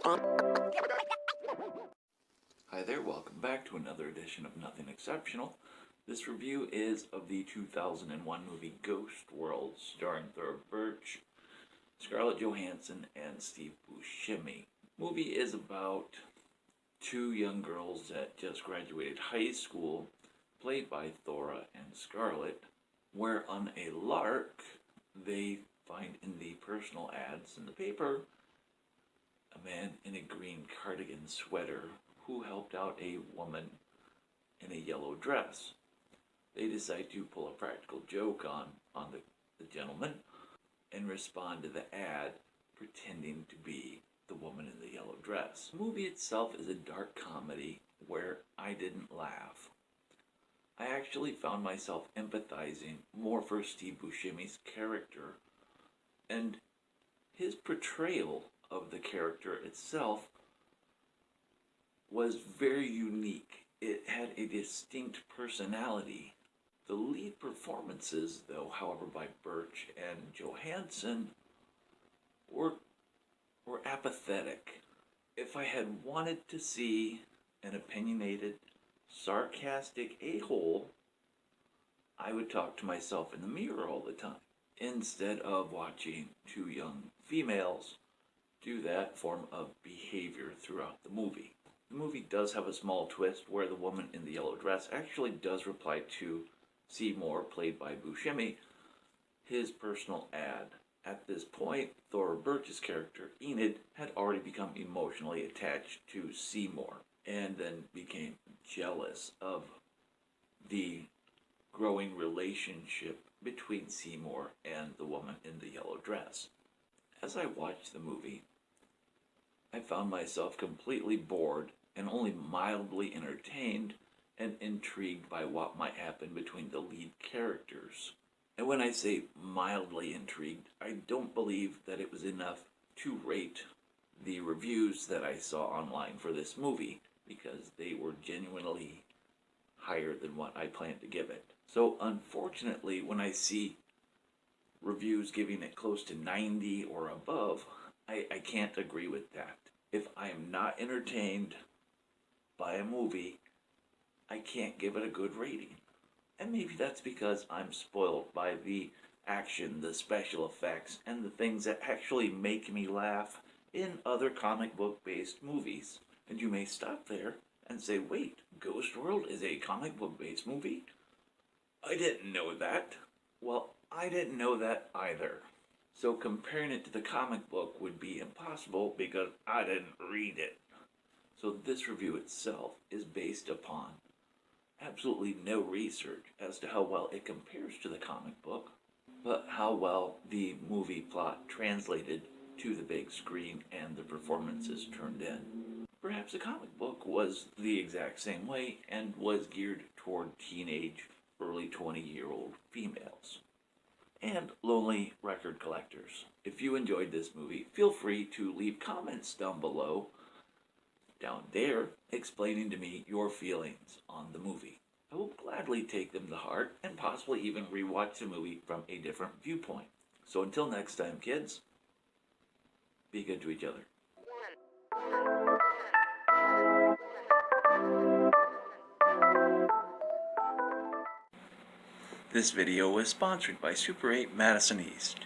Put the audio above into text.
Hi there, welcome back to another edition of Nothing Exceptional. This review is of the 2001 movie Ghost World, starring Thora, Birch, Scarlett, Johannson, and Steve Buscemi. The movie is about two young girls that just graduated high school, played by Thora and Scarlett, where on a lark, they find in the personal ads in the paper a man in a green cardigan sweater who helped out a woman in a yellow dress. They decide to pull a practical joke on the gentleman and respond to the ad pretending to be the woman in the yellow dress. The movie itself is a dark comedy where I didn't laugh. I actually found myself empathizing more for Steve Buscemi's character, and his portrayal of the character itself was very unique. It had a distinct personality. The lead performances, though, however, by Birch and Johannson were apathetic. If I had wanted to see an opinionated, sarcastic a-hole, I would talk to myself in the mirror all the time, instead of watching two young females do that form of behavior throughout the movie. The movie does have a small twist where the woman in the yellow dress actually does reply to Seymour, played by Buscemi, his personal ad. At this point, Thora Birch's character, Enid, had already become emotionally attached to Seymour, and then became jealous of the growing relationship between Seymour and the woman in the yellow dress. As I watched the movie, I found myself completely bored and only mildly entertained and intrigued by what might happen between the lead characters. And when I say mildly intrigued, I don't believe that it was enough to rate the reviews that I saw online for this movie, because they were genuinely higher than what I planned to give it. So unfortunately, when I see reviews giving it close to 90 or above, I can't agree with that. If I am not entertained by a movie, I can't give it a good rating. And maybe that's because I'm spoiled by the action, the special effects, and the things that actually make me laugh in other comic book based movies. And you may stop there and say, wait, Ghost World is a comic book based movie? I didn't know that. Well, I didn't know that either. So comparing it to the comic book would be impossible because I didn't read it. So this review itself is based upon absolutely no research as to how well it compares to the comic book, but how well the movie plot translated to the big screen and the performances turned in. Perhaps the comic book was the exact same way and was geared toward teenage, early 20-year-old females and lonely record collectors. If you enjoyed this movie, feel free to leave comments down below, down there, explaining to me your feelings on the movie. I will gladly take them to heart and possibly even rewatch the movie from a different viewpoint. So until next time, kids, be good to each other. This video was sponsored by Super 8 Madison East.